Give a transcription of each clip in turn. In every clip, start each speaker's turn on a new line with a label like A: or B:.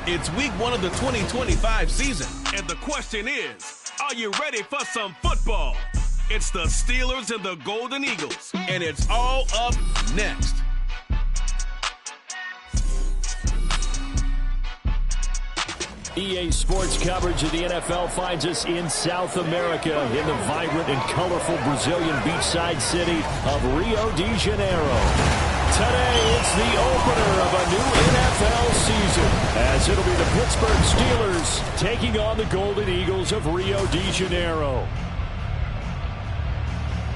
A: It's week 1 of the 2025 season, and the question is, are you ready for some football? It's the Steelers and the Golden Eagles, and it's all up next.
B: EA Sports coverage of the NFL finds us in South America in the vibrant and colorful Brazilian beachside city of Rio de Janeiro. Today, it's the opener of a new NFL season, as it'll be the Pittsburgh Steelers taking on the Golden Eagles of Rio de Janeiro.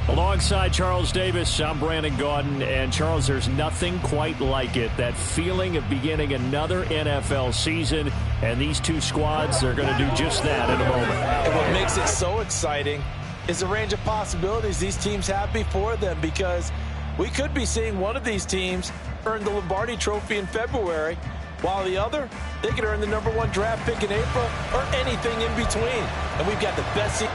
B: Alongside Charles Davis, I'm Brandon Gaudin, and Charles, there's nothing quite like it. That feeling of beginning another NFL season, and these two squads are going to do just that in a moment.
C: And what makes it so exciting is the range of possibilities these teams have before them, because we could be seeing one of these teams earn the Lombardi Trophy in February, while the other, they could earn the #1 draft pick in April or anything in between. And we've got the best season.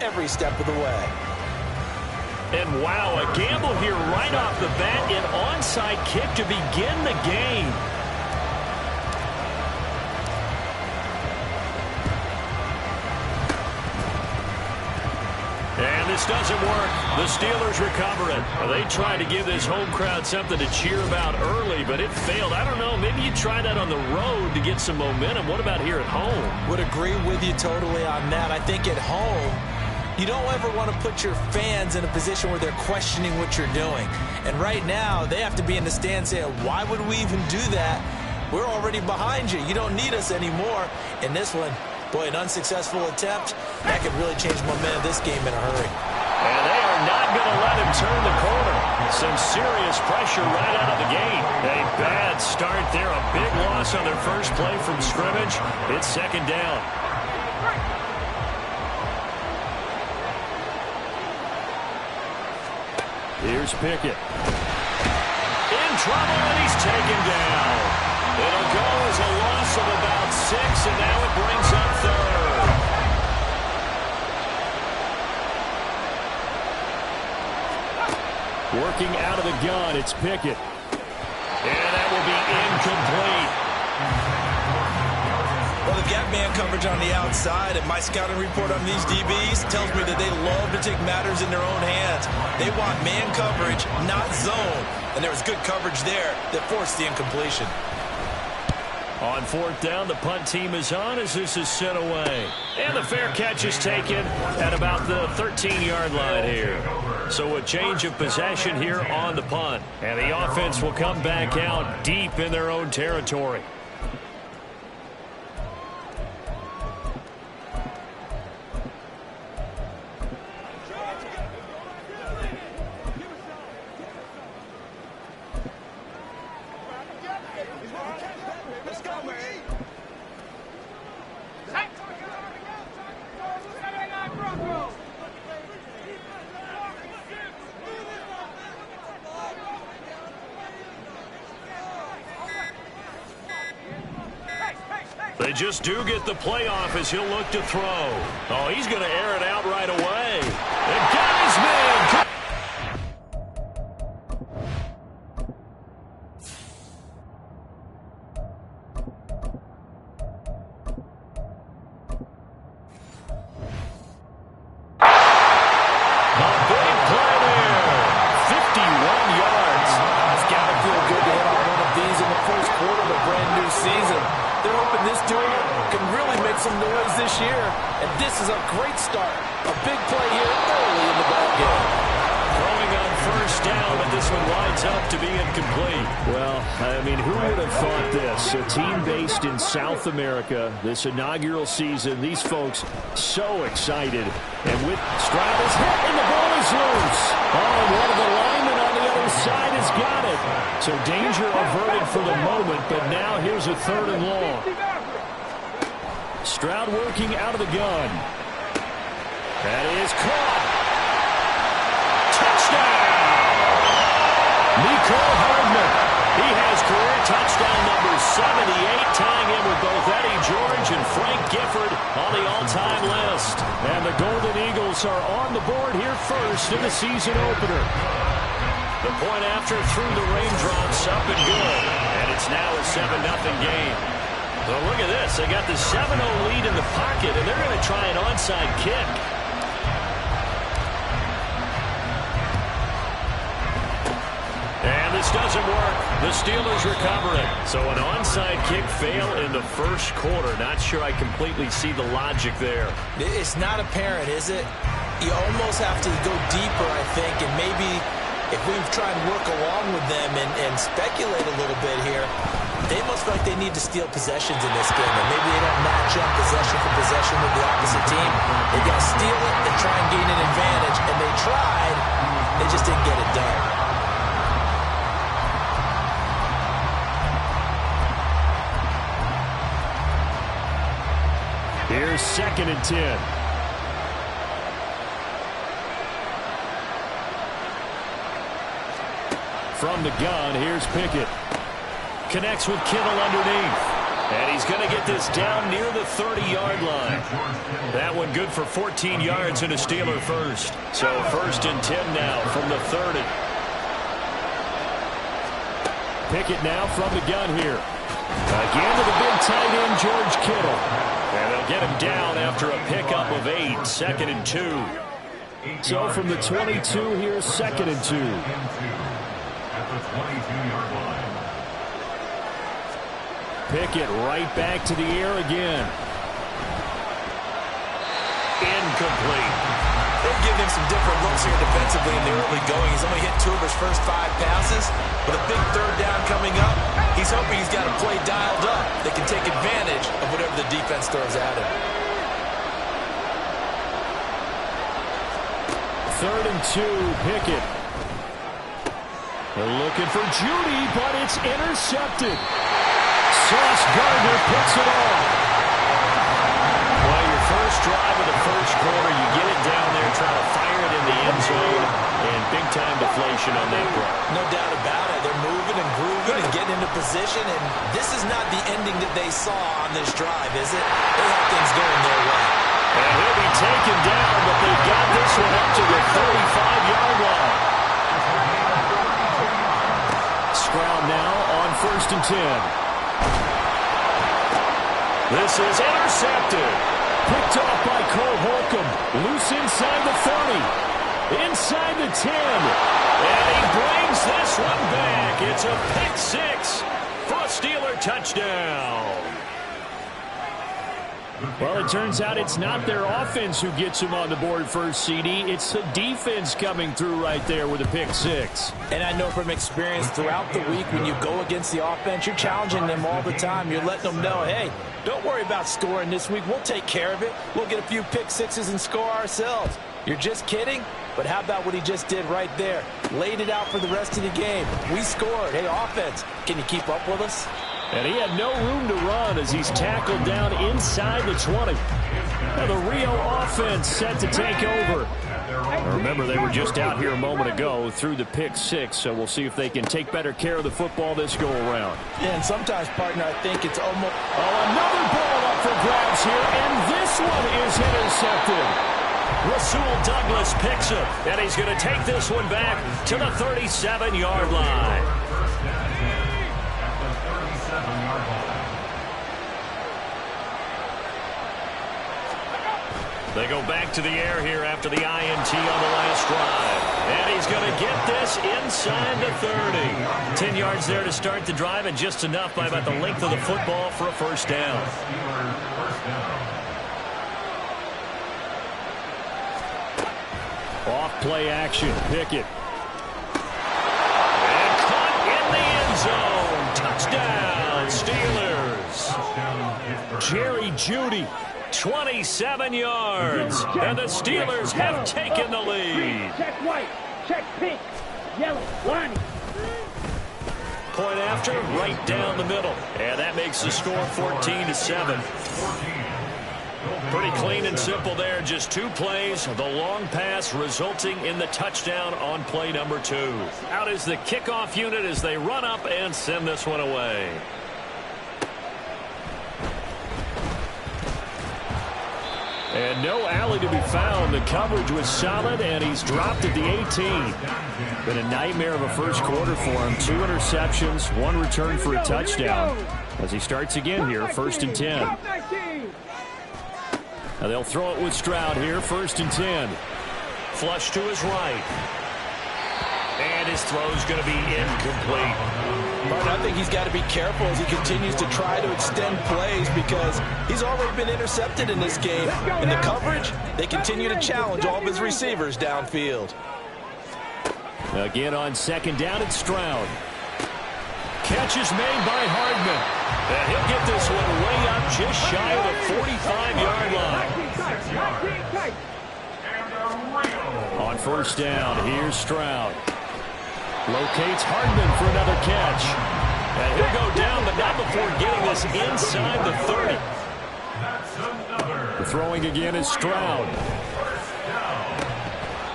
C: every step of the way.
B: And wow, a gamble here right off the bat. An onside kick to begin the game. And this doesn't work. The Steelers recover it. Well, they tried to give this home crowd something to cheer about early, but it failed. I don't know. Maybe you try that on the road to get some momentum. What about here at home?
C: Would agree with you totally on that. I think at home, you don't ever want to put your fans in a position where they're questioning what you're doing. And right now, they have to be in the stand saying, why would we even do that? We're already behind you. You don't need us anymore. In this one, boy, an unsuccessful attempt, that could really change the momentum of this game in a hurry.
B: And they are not going to let him turn the corner. Some serious pressure right out of the gate. A bad start there. A big loss on their first play from scrimmage. It's second down. Here's Pickett. In trouble, and he's taken down. It'll go as a loss of about 6, and now it brings up third. Working out of the gun, it's Pickett. And that will be incomplete.
C: Well, they've got man coverage on the outside, and my scouting report on these DBs tells me that they love to take matters in their own hands. They want man coverage, not zone. And there was good coverage there that forced the incompletion.
B: On fourth down, the punt team is on as this is sent away. And the fair catch is taken at about the 13-yard line here. So a change of possession here on the punt. And the offense will come back out deep in their own territory. They just do get the playoff as he'll look to throw. Oh, he's going to air it out right away. And got his man. A big play there. 51 yards.
C: It's got to feel good to hit on one of these in the first quarter of a brand new season. They're hoping this duo can really make some noise this year. And this is a great start. A big play here early in the ballgame.
B: Throwing on first down, but this one winds up to be incomplete. Well, I mean, who would have thought this? A team based in South America, this inaugural season, these folks so excited. And with Stroud is hit, and the ball is loose. Oh, one of the linemen on the other side has got it. So danger averted for the moment, but now here's a third and long. Stroud working out of the gun. That is caught. Touchdown! Nico Hardman. He has career touchdown number 78, tying him with both Eddie George and Frank Gifford on the all-time list. And the Golden Eagles are on the board here first in the season opener. The point after through the raindrops, up and good. And it's now a 7-0 game. So look at this. They got the 7-0 lead in the pocket, and they're going to try an onside kick. And this doesn't work. The Steelers recover it. So an onside kick fail in the first quarter. Not sure I completely see the logic there.
C: It's not apparent, is it? You almost have to go deeper, I think, and maybe if we try and work along with them and speculate a little bit here, they must feel like they need to steal possessions in this game, and maybe they don't match up possession for possession with the opposite team. They got to steal it and try and gain an advantage, and they tried. They just didn't get it done.
B: Here's 2nd and 10. From the gun, here's Pickett. Connects with Kittle underneath. And he's going to get this down near the 30-yard line. That one good for 14 yards and a Steeler first. So 1st and 10 now from the 30. Pickett now from the gun here. Again to the big tight end, George Kittle. And they'll get him down after a pickup of 8, 2nd and 2. So from the 22 here, 2nd and 2.
D: At the 22-yard line.
B: Pickett right back to the air again. Incomplete.
C: They've given him some different looks here defensively in the early going. He's only hit 2 of his first 5 passes. With a big 3rd down coming up, he's hoping he's got a play dialed up that can take advantage of whatever the defense throws at him.
B: 3rd and 2, Pickett. They're looking for Judy, but it's intercepted. Sauce Gardner picks it off. Well, your first drive of the first quarter, you get it down there, trying to fire it in the end zone, and big-time deflation on that play.
C: No doubt about it. They're moving and grooving and getting into position, and this is not the ending that they saw on this drive, is it? They have things going their way.
B: And he'll be taken down, but they've got this one up to the 35-yard line. Stroud now on 1st and 10. This is intercepted. Picked off by Cole Holcomb. Loose inside the 30. Inside the 10. And he brings this one back. It's a pick 6 for a Steeler touchdown. Well, it turns out it's not their offense who gets him on the board first, CD. It's the defense coming through right there with a pick 6.
C: And I know from experience throughout the week, when you go against the offense, you're challenging them all the time. You're letting them know, hey, don't worry about scoring this week. We'll take care of it. We'll get a few pick 6s and score ourselves. You're just kidding? But how about what he just did right there? Laid it out for the rest of the game. We scored. Hey, offense, can you keep up with us?
B: And he had no room to run as he's tackled down inside the 20. Now the Rio offense set to take over. Now remember, they were just out here a moment ago through the pick 6, so we'll see if they can take better care of the football this go-around.
C: Yeah, and sometimes, partner, I think it's almost...
B: Oh, another ball up for grabs here, and this one is intercepted. Rasul Douglas picks it, and he's going to take this one back to the 37-yard line. They go back to the air here after the INT on the last drive. And he's going to get this inside the 30. 10 yards there to start the drive, and just enough by about the length of the football for a first down. Off play action. Pickett. And caught in the end zone. Touchdown, Steelers. Jerry Jeudy. 27 yards, and the Steelers have taken the lead.
E: Check white, check pink, yellow, line.
B: Point after, right down the middle, and that makes the score 14-7. Pretty clean and simple there, just 2 plays, the long pass resulting in the touchdown on play number 2. Out is the kickoff unit as they run up and send this one away. And no alley to be found. The coverage was solid, and he's dropped at the 18. Been a nightmare of a first quarter for him. 2 interceptions, 1 return for a touchdown. As he starts again here, 1st and 10. Now they'll throw it with Stroud here, 1st and 10. Flush to his right. And his throw's going to be incomplete.
C: But I think he's got to be careful as he continues to try to extend plays because he's already been intercepted in this game. In the coverage, they continue to challenge all of his receivers downfield.
B: Again on 2nd down, it's Stroud. Catch is made by Hardman. And he'll get this one way up just shy of the 45-yard line. On 1st down, here's Stroud. Locates Hardman for another catch. And he'll go down, but not before getting this inside the 30. The throwing again is Stroud.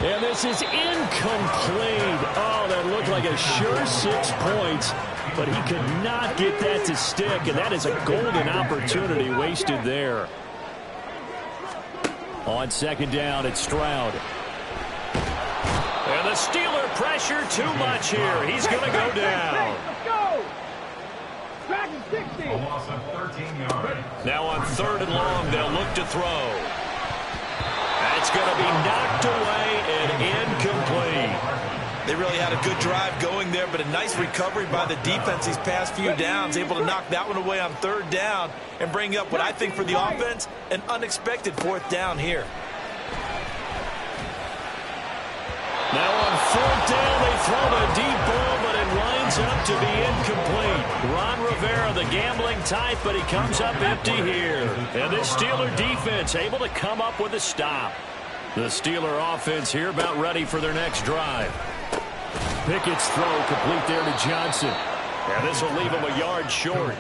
B: And this is incomplete. Oh, that looked like a sure 6 points. but he could not get that to stick, and that is a golden opportunity wasted there. On second down, it's Stroud. And the Steeler pressure too much here. He's going to go down.
E: Let's go! Dragon 60.
D: A loss of 13 yards.
B: Now on 3rd and long, they'll look to throw. That's going to be knocked away and incomplete.
C: They really had a good drive going there, but a nice recovery by the defense these past few downs, able to knock that one away on 3rd down and bring up what I think for the offense, an unexpected 4th down here.
B: Now on 4th down, they throw a deep ball, but it winds up to be incomplete. Ron Rivera, the gambling type, but he comes up empty here. And this Steeler defense able to come up with a stop. The Steeler offense here about ready for their next drive. Pickett's throw complete there to Johnson. And this will leave him a yard short.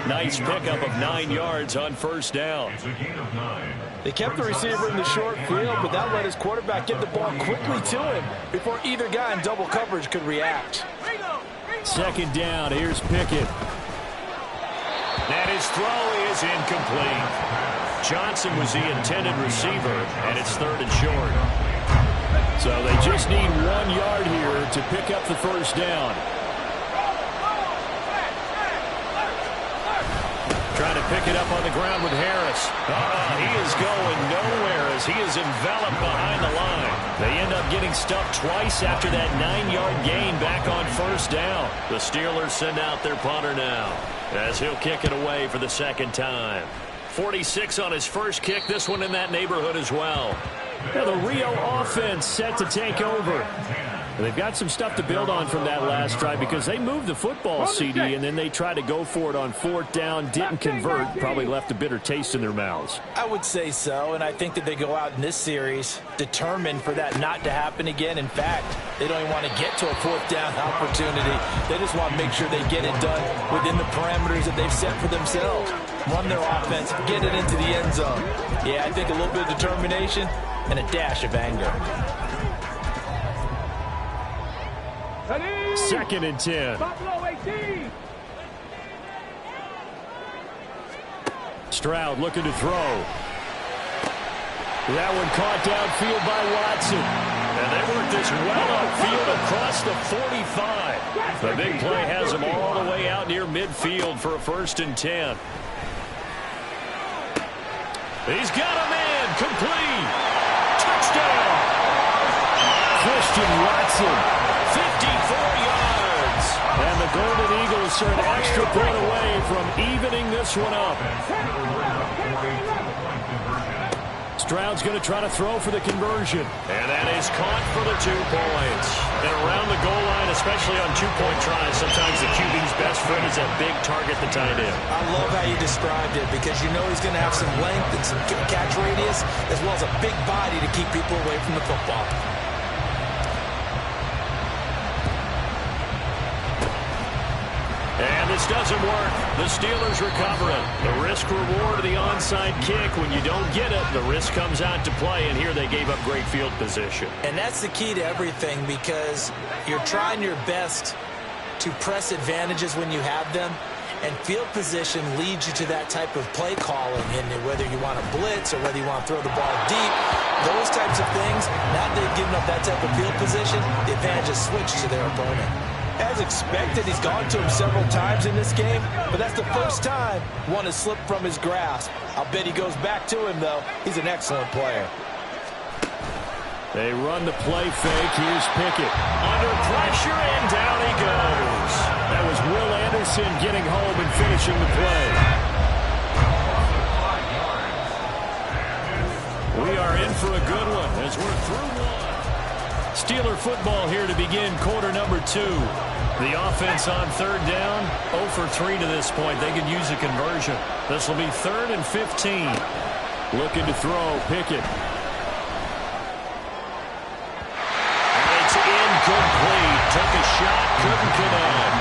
B: Nice pickup of 9 yards on 1st down.
D: It's a gain of 9.
C: They kept the receiver in the short field, but that let his quarterback get the ball quickly to him before either guy in double coverage could react.
B: 2nd down, here's Pickett. And his throw is incomplete. Johnson was the intended receiver, and it's 3rd and short. So they just need 1 yard here to pick up the 1st down. Trying to pick it up on the ground with Harris. He is going nowhere as he is enveloped behind the line. They end up getting stuffed twice after that 9-yard gain back on 1st down. The Steelers send out their punter now as he'll kick it away for the 2nd time. 46 on his first kick, this one in that neighborhood as well. Now the Rio offense set to take over. They've got some stuff to build on from that last drive because they moved the football, CD, and then they tried to go for it on 4th down, didn't convert, probably left a bitter taste in their mouths.
C: I would say so, and I think that they go out in this series determined for that not to happen again. In fact, they don't even want to get to a 4th down opportunity. They just want to make sure they get it done within the parameters that they've set for themselves. Run their offense, get it into the end zone. Yeah, I think a little bit of determination and a dash of anger.
B: 2nd and 10.
E: Buffalo 18.
B: Stroud looking to throw. That one caught downfield by Watson. And they work this well upfield across the 45. The big play has them all the way out near midfield for a 1st and 10. He's got a man. Complete. Touchdown. Christian Watson. 54 yards. And the Golden Eagles are an extra point away from evening this one up. Stroud's going to try to throw for the conversion. And that is caught for the 2 points. And around the goal line, especially on 2-point tries, sometimes the QB's best friend is that big target, the tight end.
C: I love how you described it because you know he's going to have some length and some catch radius as well as a big body to keep people away from the football.
B: And this doesn't work. The Steelers recover it. The risk-reward of the onside kick. When you don't get it, the risk comes out to play, and here they gave up great field position.
C: And that's the key to everything because you're trying your best to press advantages when you have them, and field position leads you to that type of play calling, and whether you want to blitz or whether you want to throw the ball deep, those types of things, now that they've given up that type of field position, the advantage is switched to their opponent. As expected, he's gone to him several times in this game, but that's the first time one has slipped from his grasp. I'll bet he goes back to him, though. He's an excellent player.
B: They run the play fake. Here's Pickett. Under pressure, and down he goes. That was Will Anderson getting home and finishing the play. We are in for a good one as we're through one. Steeler football here to begin quarter number 2. The offense on 3rd down, 0 for 3 to this point. They could use a conversion. This will be 3rd and 15. Looking to throw, Pickett. And it's incomplete. Took a shot, couldn't connect.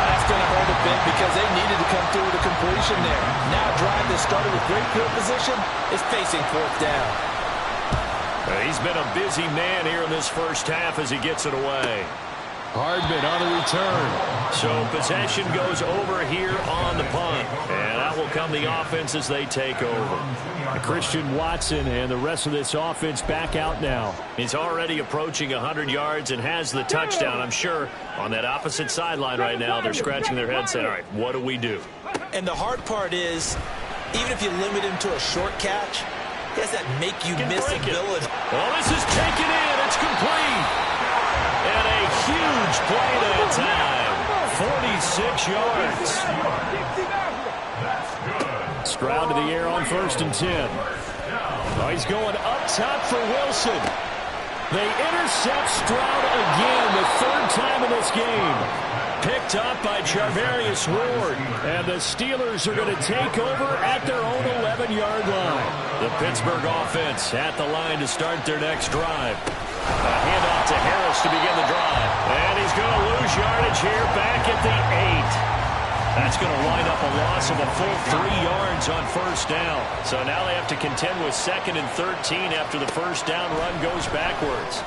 C: That's going to hurt a bit because they needed to come through with a completion there. Now a drive that started with great field position is facing 4th down.
B: He's been a busy man here in this first half as he gets it away. Hardman on the return. So possession goes over here on the punt. And out will come the offense as they take over. Christian Watson and the rest of this offense back out now. He's already approaching 100 yards and has the touchdown. I'm sure on that opposite sideline right now, they're scratching their heads saying, all right, what do we do?
C: And the hard part is, even if you limit him to a short catch, he has that make-you-miss ability.
B: Oh, this is taken in. It's complete. And a huge play that time. 46 yards. Stroud to the air on 1st and 10. Oh, he's going up top for Wilson. They intercept Stroud again, the 3rd time in this game. Picked up by Charvarius Ward. And the Steelers are going to take over at their own 11-yard line. The Pittsburgh offense at the line to start their next drive. A handoff to Harris to begin the drive. And he's going to lose yardage here back at the 8. That's going to wind up a loss of a full 3 yards on 1st down. So now they have to contend with 2nd and 13 after the 1st down run goes backwards.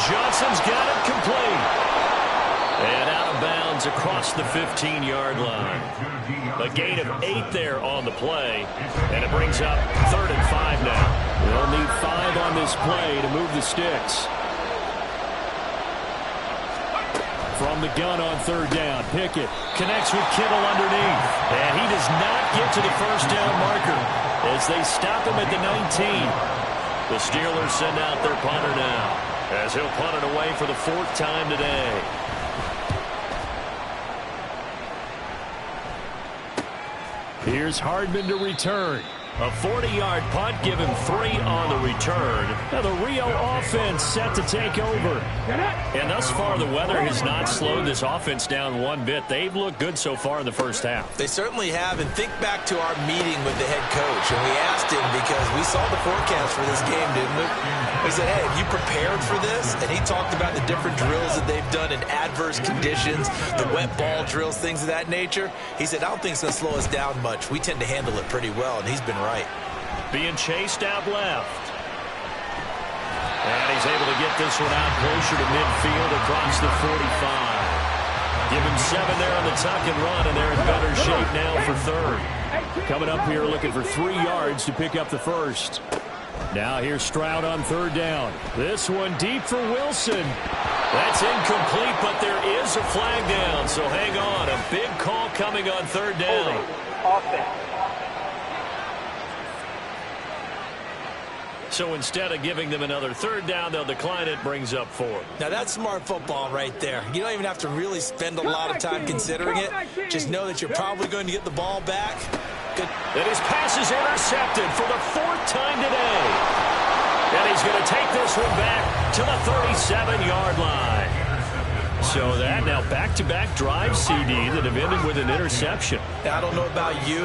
B: Johnson's got it complete. And out of bounds across the 15-yard line. A gain of 8 there on the play. And it brings up 3rd and 5 now. They'll need 5 on this play to move the sticks. From the gun on 3rd down, Pickett connects with Kittle underneath. And he does not get to the 1st down marker as they stop him at the 19. The Steelers send out their punter now as he'll punt it away for the 4th time today. Here's Hardman to return. A 40-yard punt, give him 3 on the return. Now the Rio offense set to take over. And thus far, the weather has not slowed this offense down one bit. They've looked good so far in the 1st half.
C: They certainly have. And think back to our meeting with the head coach. And we asked him, because we saw the forecast for this game, didn't we? We said, hey, have you prepared for this? And he talked about the different drills that they've done in adverse conditions, the wet ball drills, things of that nature. He said, I don't think it's going to slow us down much. We tend to handle it pretty well, and he's been right.
B: Being chased out left. And he's able to get this one out closer to midfield across the 45. Give him 7 there on the tuck and run, and they're in better shape now for 3rd. Coming up here looking for 3 yards to pick up the 1st. Now here's Stroud on 3rd down. This one deep for Wilson. That's incomplete, but there is a flag down, so hang on. A big call coming on 3rd down.
E: Offense.
B: So instead of giving them another 3rd down, they'll decline it, brings up 4.
C: Now that's smart football right there. You don't even have to really spend a lot of time considering it. Just know that you're probably going to get the ball back. Good.
B: And his pass is intercepted for the 4th time today. And he's going to take this one back to the 37-yard line. So that now back-to-back drive, CD, that have ended with an interception.
C: Now, I don't know about you,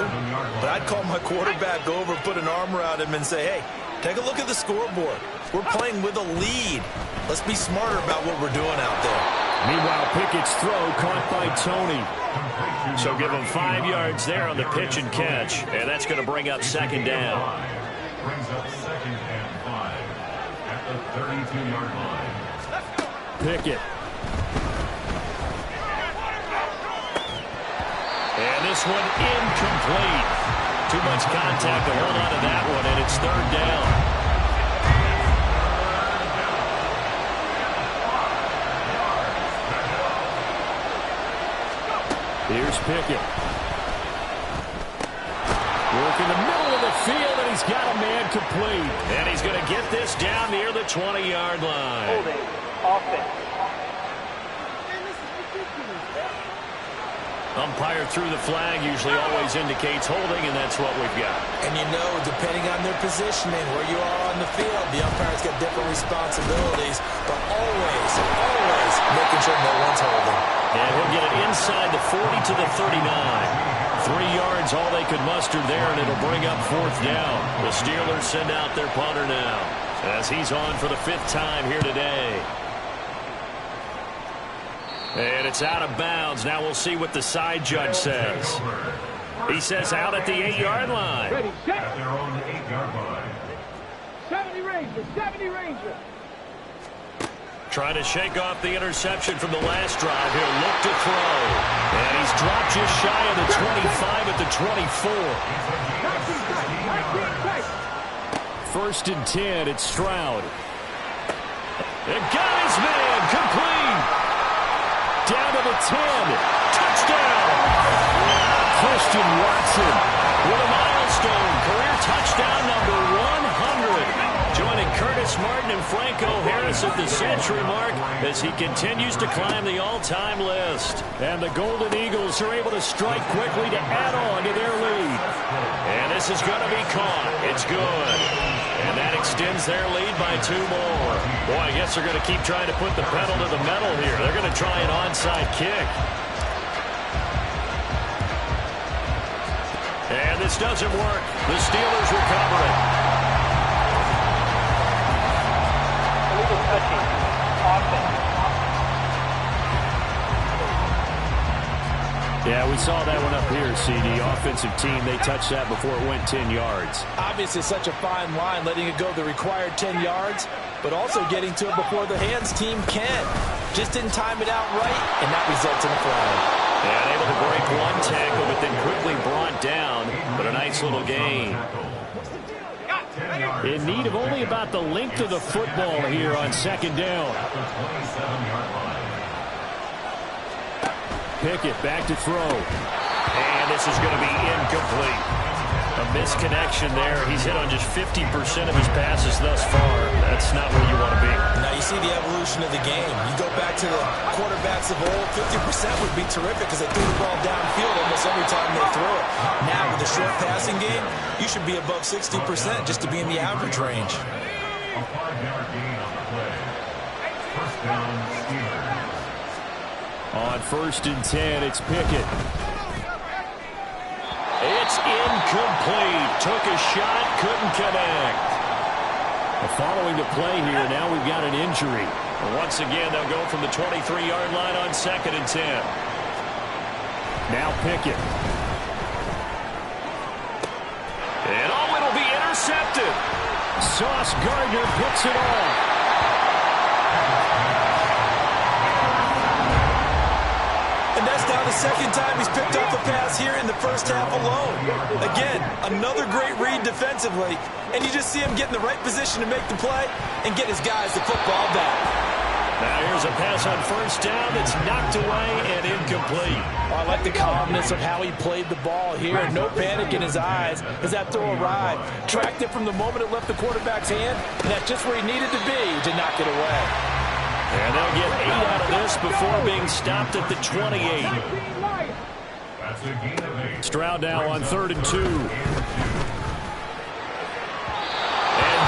C: but I'd call my quarterback over, put an arm around him, and say, hey, take a look at the scoreboard. We're playing with a lead. Let's be smarter about what we're doing out there.
B: Meanwhile, Pickett's throw caught by Tony. So give him 5 yards there on the pitch and catch, and that's going to bring up 2nd down.
D: Brings up 2nd and 5 at the 32-yard line.
B: Pickett. And this one incomplete. Too much contact to hold on to that one, and it's 3rd down. Here's Pickett. Work in the middle of the field, and he's got a man complete. And he's going to get this down near the 20-yard line.
E: Holding. Offense.
B: Umpire through the flag usually always indicates holding, and that's what we've got.
C: And you know, depending on their positioning, where you are on the field, the umpire's got different responsibilities, but always making sure no one's holding.
B: And he'll get it inside the 40 to the 39. 3 yards, all they could muster there, and it'll bring up 4th down. The Steelers send out their punter now, as he's on for the 5th time here today. And it's out of bounds. Now we'll see what the side judge says. He says out at the 8-yard line.
E: Ready,
D: At
E: set.
D: their own 8-yard line.
E: 70 Ranger, 70 Ranger.
B: Trying to shake off the interception from the last drive. He'll look to throw. And he's dropped just shy of the 25 at the 24. 1st and 10, it's Stroud. And got his man, complete. Down to the 10. Touchdown. Christian Watson with a milestone. Career touchdown number 100. Joining Curtis Martin and Franco Harris at the century mark as he continues to climb the all-time list. And the Golden Eagles are able to strike quickly to add on to their lead. And this is going to be caught. It's good. And that extends their lead by 2 more. Boy, I guess they're going to keep trying to put the pedal to the metal here. They're going to try an onside kick. And this doesn't work. The Steelers recover it.
E: Illegal touching. Offense.
B: Yeah, we saw that one up here, CD. Offensive team, they touched that before it went 10 yards.
C: Obviously, such a fine line, letting it go the required 10 yards, but also getting to it before the hands team can. Just didn't time it out right, and that results in a flag.
B: Yeah, able to break one tackle, but then quickly brought down. But a nice little gain. In need of only about the length of the football here on 2nd down. Pickett back to throw. And this is going to be incomplete. A misconnection there. He's hit on just 50% of his passes thus far. That's not where you want to be.
C: Now you see the evolution of the game. You go back to the quarterbacks of old, 50% would be terrific because they threw the ball downfield almost every time they throw it. Now with the short passing game, you should be above 60% just to be in the average range.
D: A 5-yard gain on the play. 1st down, Steelers.
B: On 1st and 10, it's Pickett. It's incomplete. Took a shot, couldn't connect. Following the play here, now we've got an injury. Once again, they'll go from the 23-yard line on 2nd and 10. Now Pickett. And it'll be intercepted. Sauce Gardner picks it off.
C: And that's now the 2nd time he's picked up a pass here in the 1st half alone. Again, another great read defensively. And you just see him get in the right position to make the play and get his guys the football back.
B: Now here's a pass on 1st down that's knocked away and incomplete.
C: Oh, I like the calmness of how he played the ball here. No panic in his eyes as that throw arrived. Tracked it from the moment it left the quarterback's hand, and that's just where he needed to be to knock it away.
B: And they'll get 8 out of this before being stopped at the 28.
D: That's a gain of 8.
B: Stroud now on 3rd and 2. And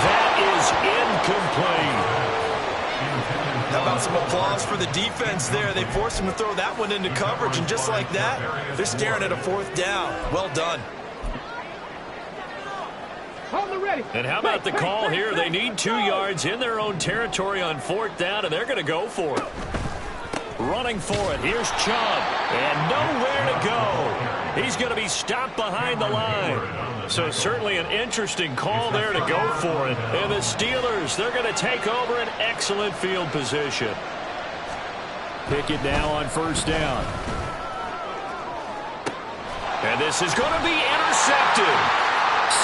B: that is incomplete.
C: How about some applause for the defense there? They forced him to throw that one into coverage, and just like that, they're staring at a 4th down. Well done.
B: And how about the call here? They need 2 yards in their own territory on 4th down, and they're going to go for it. Running for it. Here's Chubb. And nowhere to go. He's going to be stopped behind the line. So certainly an interesting call there to go for it. And the Steelers, they're going to take over an excellent field position. Pickett now on 1st down. And this is going to be intercepted.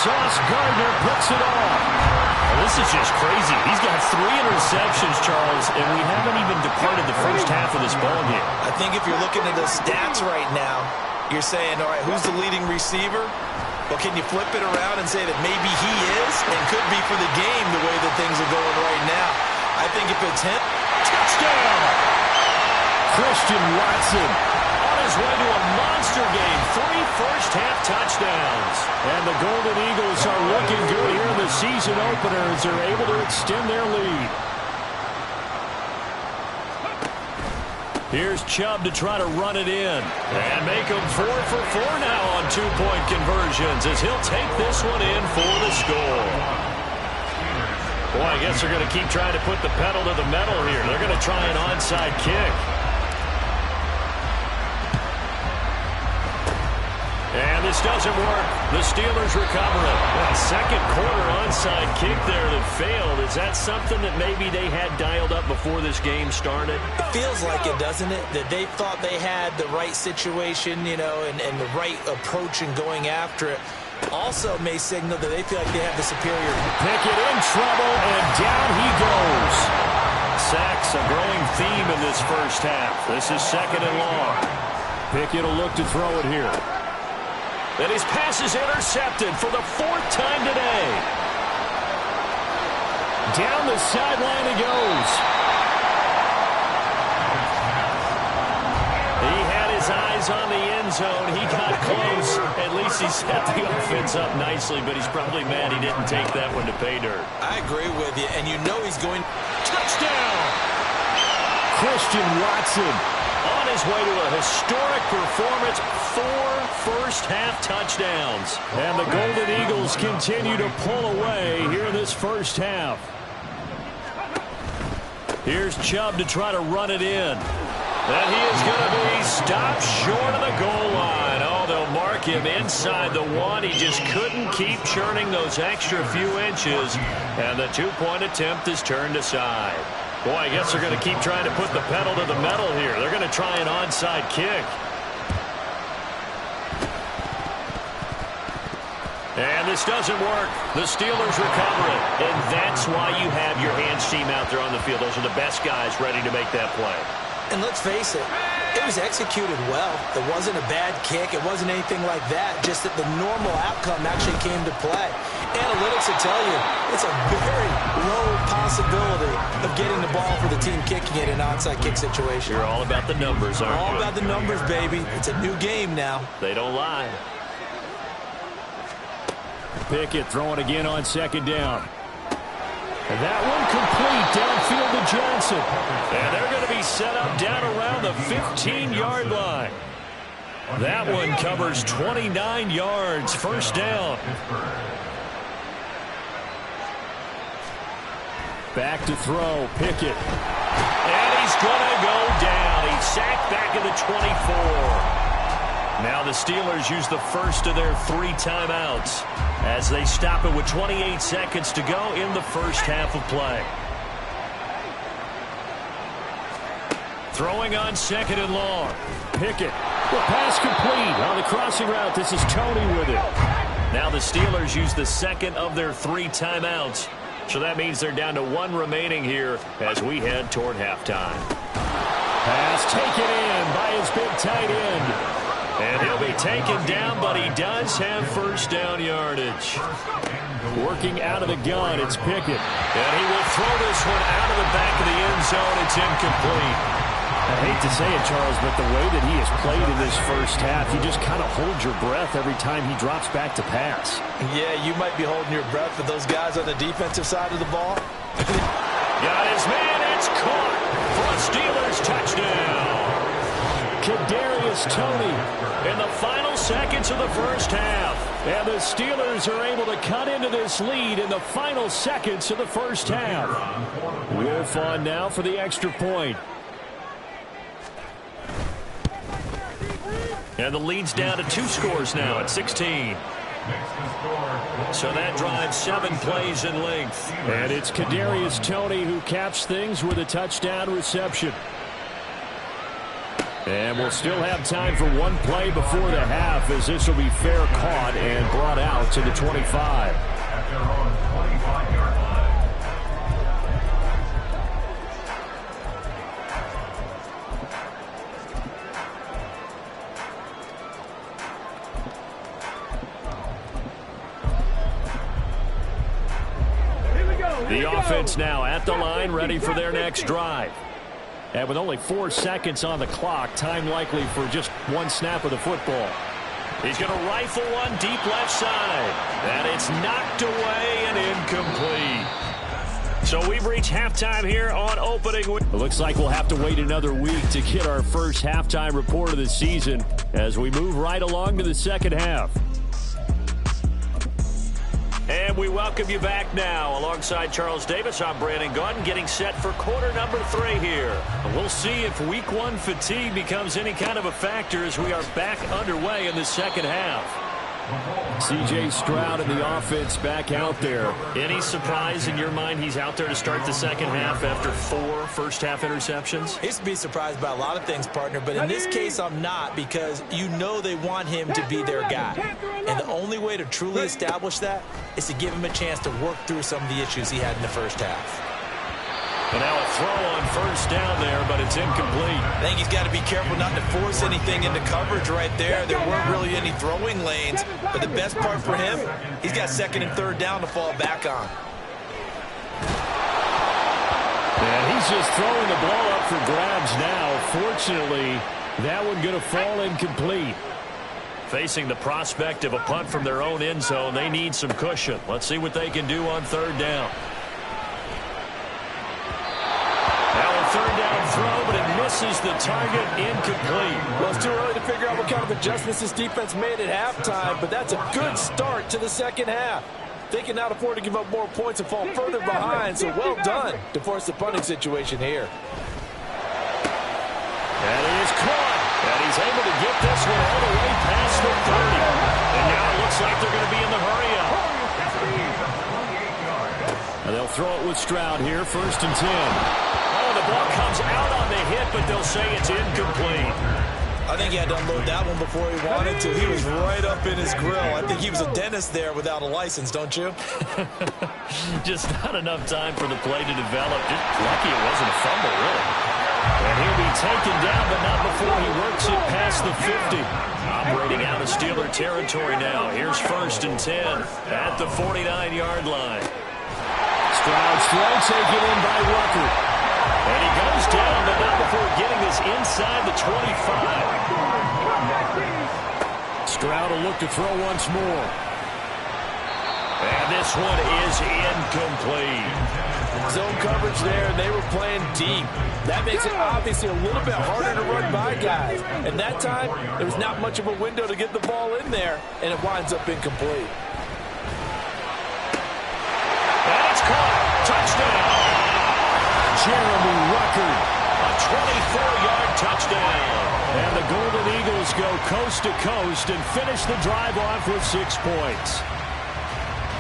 B: Sauce Gardner puts it off. Well, this is just crazy. He's got 3 interceptions, Charles, and we haven't even departed the 1st half of this ball game.
C: I think if you're looking at the stats right now, you're saying, all right, who's the leading receiver? Well, can you flip it around and say that maybe he is and could be for the game the way that things are going right now? I think if it's him, touchdown!
B: Christian Watson on his way to a monster game. 3 first-half touchdowns. And the Golden Eagles are looking good here in the season opener as they're able to extend their lead. Here's Chubb to try to run it in. And make him 4 for 4 now on 2-point conversions as he'll take this one in for the score. Boy, I guess they're going to keep trying to put the pedal to the metal here. They're going to try an onside kick. And this doesn't work. The Steelers recover it. That second quarter onside kick there that failed. Is that something that maybe they had dialed up before this game started?
C: It feels like it, doesn't it? That they thought they had the right situation, you know, and the right approach in going after it. Also may signal that they feel like they have the superior.
B: Pickett in trouble, and down he goes. Sacks a growing theme in this first half. This is second and long. Pickett will look to throw it here. And his pass is intercepted for the fourth time today. Down the sideline he goes. He had his eyes on the end zone. He got close. At least he set the offense up nicely, but he's probably mad he didn't take that one to pay dirt.
C: I agree with you, and you know he's going.
B: Touchdown! Christian Watson on his way to a historic performance. 4 first-half touchdowns. And the Golden Eagles continue to pull away here in this first half. Here's Chubb to try to run it in. And he is going to be stopped short of the goal line. Oh, they'll mark him inside the 1. He just couldn't keep churning those extra few inches. And the 2-point attempt is turned aside. Boy, I guess they're going to keep trying to put the pedal to the metal here. They're going to try an onside kick. And this doesn't work. The Steelers recover it. And that's why you have your hands team out there on the field. Those are the best guys ready to make that play.
C: And let's face it, it was executed well. It wasn't a bad kick. It wasn't anything like that. Just that the normal outcome actually came to play. Analytics will tell you it's a very low possibility of getting the ball for the team kicking it in an onside kick situation.
B: You're all about the numbers, aren't you?
C: All about the numbers, baby. It's a new game now.
B: They don't lie. Pickett throwing again on second down. And that one complete downfield to Johnson. And they're going to be set up down around the 15-yard line. That one covers 29 yards. First down. Back to throw. Pickett. And he's going to go down. He's sacked back at the 24. Now the Steelers use the first of their 3 timeouts as they stop it with 28 seconds to go in the first half of play. Throwing on second and long. Pickett. The pass complete on the crossing route. This is Tony with it. Now the Steelers use the second of their 3 timeouts. So that means they're down to 1 remaining here as we head toward halftime. Pass taken in by his big tight end. And he'll be taken down, but he does have first down yardage. Working out of the gun, it's Pickett. And he will throw this one out of the back of the end zone. It's incomplete. I hate to say it, Charles, but the way that he has played in this first half, you just kind of hold your breath every time he drops back to pass.
C: Yeah, you might be holding your breath, but those guys on the defensive side of the ball.
B: Got his man. It's caught for a Steelers touchdown. Kadarius Toney in the final seconds of the first half. And the Steelers are able to cut into this lead in the final seconds of the first half. Wolf on now for the extra point. And the lead's down to 2 scores now at 16. So that drives 7 plays in length. And it's Kadarius Toney who caps things with a touchdown reception. And we'll still have time for 1 play before the half as this will be fair caught and brought out to the 25.
D: At their own 25-yard line.
B: The offense now at the line, ready for their next drive. And with only 4 seconds on the clock, time likely for just 1 snap of the football. He's going to rifle one deep left side. And it's knocked away and incomplete. So we've reached halftime here on opening week. It looks like we'll have to wait another week to get our first halftime report of the season as we move right along to the second half. And we welcome you back now. Alongside Charles Davis, I'm Brandon Gaudin, getting set for quarter number 3 here. And we'll see if week 1 fatigue becomes any kind of a factor as we are back underway in the second half. C.J. Stroud and the offense back out there.
F: Any surprise in your mind he's out there to start the second half after 4 first-half interceptions?
C: He's to be surprised by a lot of things, partner, but in this case I'm not, because you know they want him to be their guy. And the only way to truly establish that is to give him a chance to work through some of the issues he had in the first half.
F: And now a throw on first down there, but it's incomplete.
C: I think he's got to be careful not to force anything into coverage right there. There weren't really any throwing lanes, but the best part for him, he's got second and third down to fall back on.
B: And he's just throwing the ball up for grabs now. Fortunately, that one going to fall incomplete.
F: Facing the prospect of a punt from their own end zone, they need some cushion. Let's see what they can do on third down. Third down throw, but it misses the target, incomplete.
C: Well, it's too early to figure out what kind of adjustments this defense made at halftime, but that's a good start to the second half. They can now afford to give up more points and fall further behind, so well done to force the punting situation here.
F: And he is caught, and he's able to get this one all the way past the 30. And now it looks like they're going to be in the hurry-up.
B: And they'll throw it with Stroud here, 1st and 10.
F: The ball comes out on the hit, but they'll say it's incomplete.
C: I think he had to unload that one before he wanted to. He was right up in his grill. I think he was a dentist there without a license, don't you?
F: Just not enough time for the play to develop. Just lucky it wasn't a fumble, really. And he'll be taken down, but not before he works it past the 50. Operating out of Steeler territory now. Here's 1st and 10 at the 49-yard line.
B: Stroud's throw taken in by Rucker.
F: And he goes down, but not before getting this inside the 25.
B: Stroud will look to throw once more.
F: And this one is incomplete.
C: Zone coverage there, and they were playing deep. That makes it obviously a little bit harder to run by guys. And that time, there was not much of a window to get the ball in there, and it winds up incomplete.
F: And it's caught. Touchdown.
B: Jeremy Rucker.
F: A 24-yard touchdown.
B: And the Golden Eagles go coast to coast and finish the drive off with 6 points.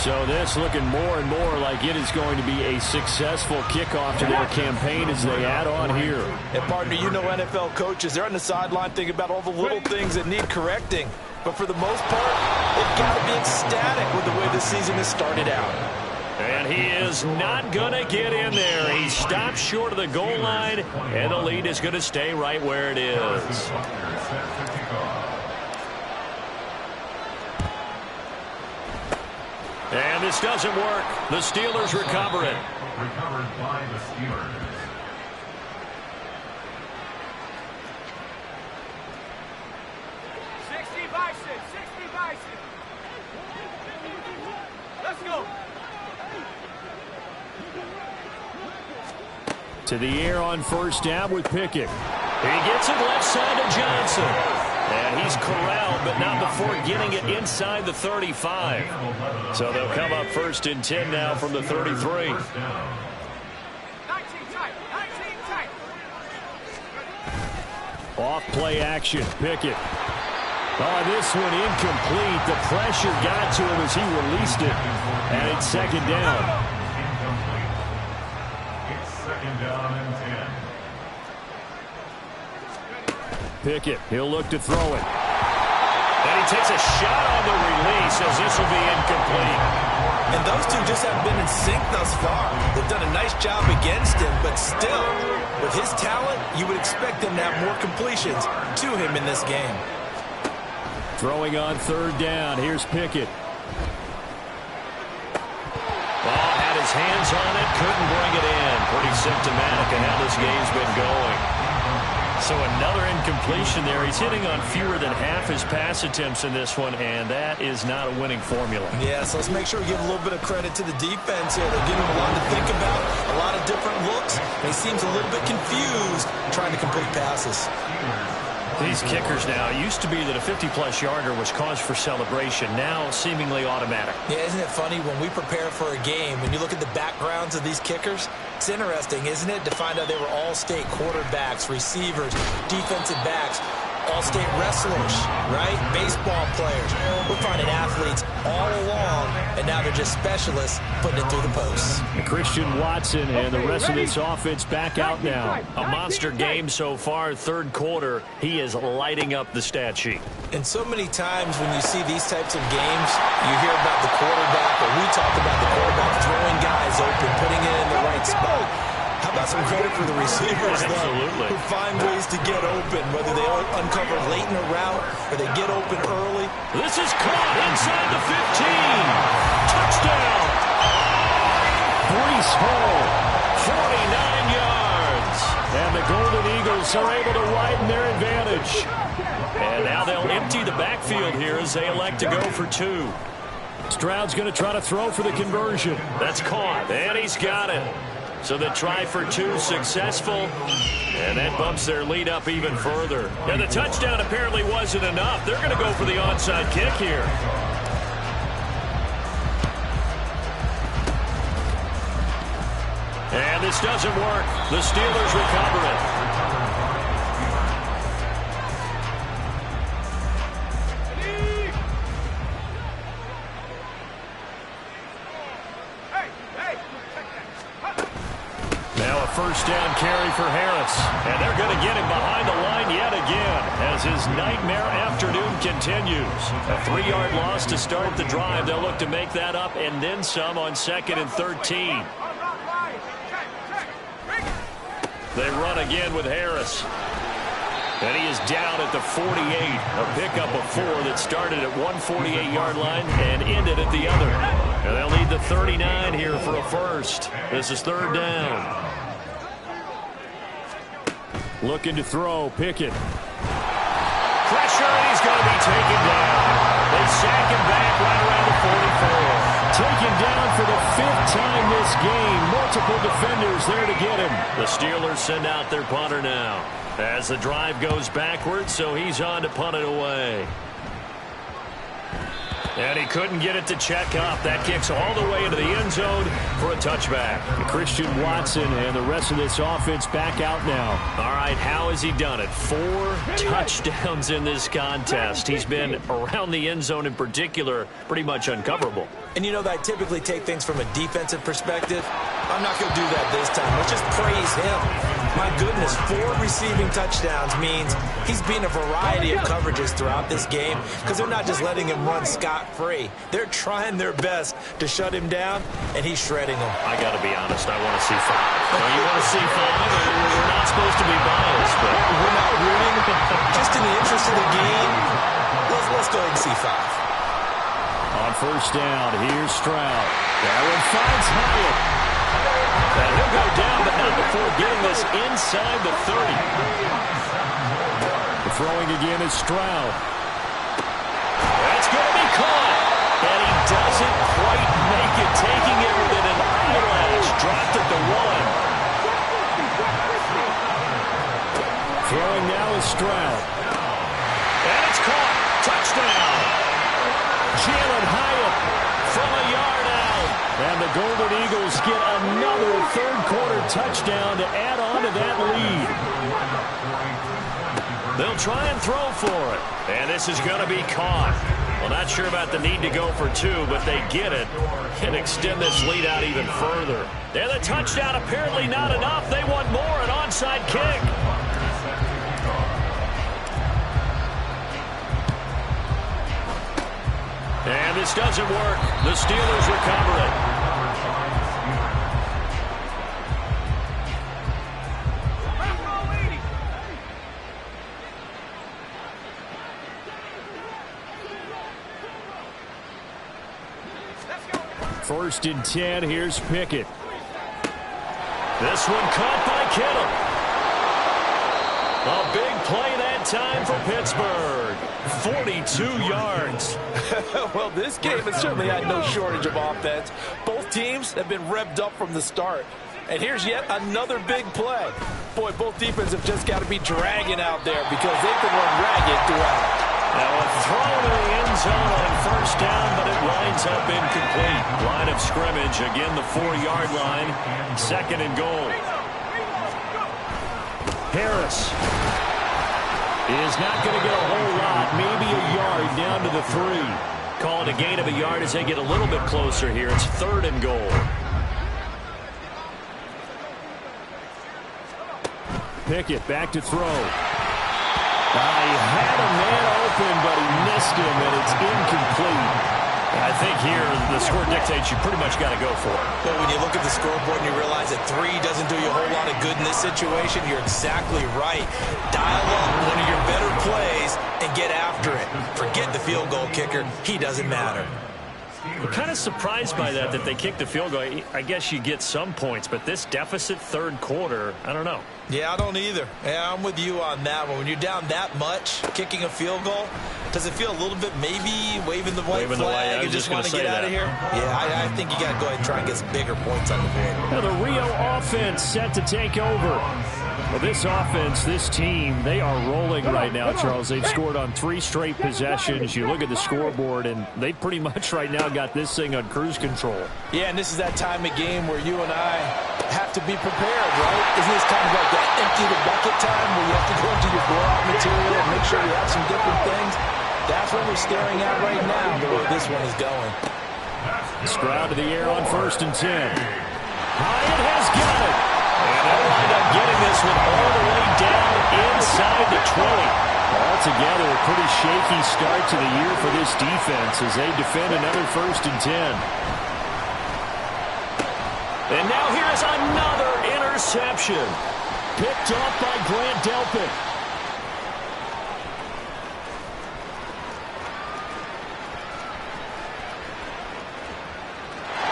B: So this looking more and more like it is going to be a successful kickoff to their campaign as they add on here.
C: And partner, you know NFL coaches, they're on the sideline thinking about all the little things that need correcting. But for the most part, they've got to be ecstatic with the way this season has started out.
F: And he is not going to get in there. He stops short of the goal line, and the lead is going to stay right where it is. And this doesn't work. The Steelers recover it.
D: Recovered by the Steelers.
E: Let's go.
B: To the air on 1st down with Pickett.
F: He gets it left side to Johnson. And he's corralled, but not before getting it inside the 35. So they'll come up 1st and 10 now from the 33.
E: 19 tight.
B: Off play action. Pickett. Oh, this one incomplete. The pressure got to him as he released it. And it's 2nd down.
D: It's 2nd down and 10.
B: Pickett, he'll look to throw it.
F: And he takes a shot on the release as this will be incomplete.
C: And those two just haven't been in sync thus far. They've done a nice job against him, but still, with his talent, you would expect them to have more completions to him in this game.
B: Throwing on 3rd down. Here's Pickett.
F: Ball had his hands on it, couldn't bring it in. Pretty symptomatic of how this game's been going. So another incompletion there. He's hitting on fewer than half his pass attempts in this one, and that is not a winning formula.
C: Yeah, so let's make sure we give a little bit of credit to the defense here. They're giving him a lot to think about, a lot of different looks. He seems a little bit confused trying to complete passes.
F: These kickers now, it used to be that a 50-plus yarder was cause for celebration. Now seemingly automatic.
C: Yeah, isn't it funny when we prepare for a game, when you look at the backgrounds of these kickers, it's interesting, isn't it, to find out they were all-state quarterbacks, receivers, defensive backs. all-state wrestlers, right? Baseball players. We're finding athletes all along, and now they're just specialists putting it through the posts.
B: Christian Watson and the rest of this offense back out now.
F: A monster game so far, third quarter. He is lighting up the stat sheet.
C: And so many times when you see these types of games, you hear about the quarterback, or we talk about the quarterback throwing guys open, putting it in the right spot. How about some credit for the receivers, though, who find ways to get open, whether they uncover late in a route or they get open early.
F: This is caught inside the 15. Touchdown.
B: Breece Hall,
F: 49 yards.
B: and the Golden Eagles are able to widen their advantage.
F: And now they'll empty the backfield here as they elect to go for two.
B: Stroud's going to try to throw for the conversion.
F: That's caught, and he's got it. So the try for two successful, and that bumps their lead up even further. And the touchdown apparently wasn't enough. They're going to go for the onside kick here. And this doesn't work. The Steelers recover it. First down carry for Harris. And they're going to get him behind the line yet again as his nightmare afternoon continues. A 3-yard loss to start the drive. They'll look to make that up and then some on 2nd and 13. They run again with Harris. And he is down at the 48. A pickup of 4 that started at one 48-yard line and ended at the other. And they'll need the 39 here for a first. This is 3rd down.
B: Looking to throw, Pickett.
F: Pressure, and he's going to be taken down. They sack him back right around the 44.
B: Taken down for the 5th time this game. Multiple defenders there to get him.
F: The Steelers send out their punter now as the drive goes backwards, so he's on to punt it away. And he couldn't get it to check up. That kicks all the way into the end zone for a touchback.
B: Christian Watson and the rest of this offense back out now.
F: All right, how has he done it? 4 touchdowns in this contest. He's been around the end zone in particular, pretty much uncoverable.
C: And you know that I typically take things from a defensive perspective. I'm not going to do that this time. Let's just praise him. My goodness, 4 receiving touchdowns means he's been a variety of coverages throughout this game because they're not just letting him run scot-free. They're trying their best to shut him down, and he's shredding them.
F: I got to be honest, I want to see 5. You want to see 5? We're not supposed to be biased, but
C: we're not rooting. Just in the interest of the game, let's go ahead and see 5.
B: On first down, here's Stroud. That one finds Hyatt.
F: And he'll go down, but not before getting this inside the 30.
B: The throwing again is Stroud.
F: That's going to be caught. And he doesn't quite make it, taking it within an eyelash. Dropped at the 1.
B: Throwing now is Stroud.
F: And it's caught. Touchdown.
B: Jalen Hyatt
F: from a yard out.
B: And the Golden Eagles get another third-quarter touchdown to add on to that lead.
F: They'll try and throw for it. And this is going to be caught. Well, not sure about the need to go for 2, but they get it and extend this lead out even further. And the touchdown apparently not enough. They want more, an onside kick. And this doesn't work. The Steelers recover it.
B: First and 10, here's Pickett.
F: This one caught by Kittle. A big play that time for Pittsburgh. 42 yards.
C: Well, this game has certainly had no shortage of offense. Both teams have been revved up from the start. And here's yet another big play. Boy, both defenses have just got to be dragging out there because they've been run ragged throughout.
F: Now a throw to the end zone on first down, but it winds up incomplete. Line of scrimmage, again the 4-yard line. 2nd and goal.
B: Harris. is not going to get a whole lot, maybe a yard down to the 3.
F: Call it a gain of a yard as they get a little bit closer here. It's 3rd and goal.
B: Pickett back to throw. He had a man open, but he missed him, and it's incomplete.
F: I think here the score dictates you pretty much got to go for it.
C: But when you look at the scoreboard and you realize that 3 doesn't do you a whole lot of good in this situation, you're exactly right. Dial up one of your better plays and get after it. Forget the field goal kicker. He doesn't matter.
F: I'm kind of surprised by that they kicked the field goal. I guess you get some points, but this deficit 3rd quarter, I don't know.
C: Yeah, I don't either. Yeah, I'm with you on that one. When you're down that much, kicking a field goal, does it feel a little bit maybe waving the white flag and just want to get out of here? Yeah, I think you got to go ahead and try and get some bigger points on the board.
B: Now the Rio offense set to take over. Well, this offense, this team, they are rolling right now, Charles. They've scored on 3 straight possessions. You look at the scoreboard, and they pretty much right now got this thing on cruise control.
C: Yeah, and this is that time of game where you and I have to be prepared, right? Isn't this kind of like that empty the bucket time where you have to go into your blowout material and make sure you have some different things? That's what we're staring at right now, the way this one is going.
B: Stroud to the air on 1st and 10. Hyatt has got it.
F: And they'll wind up getting this one all the way down inside the 20.
B: Altogether, a pretty shaky start to the year for this defense as they defend another 1st and 10.
F: And now here is another interception.
B: Picked off by Grant Delpit.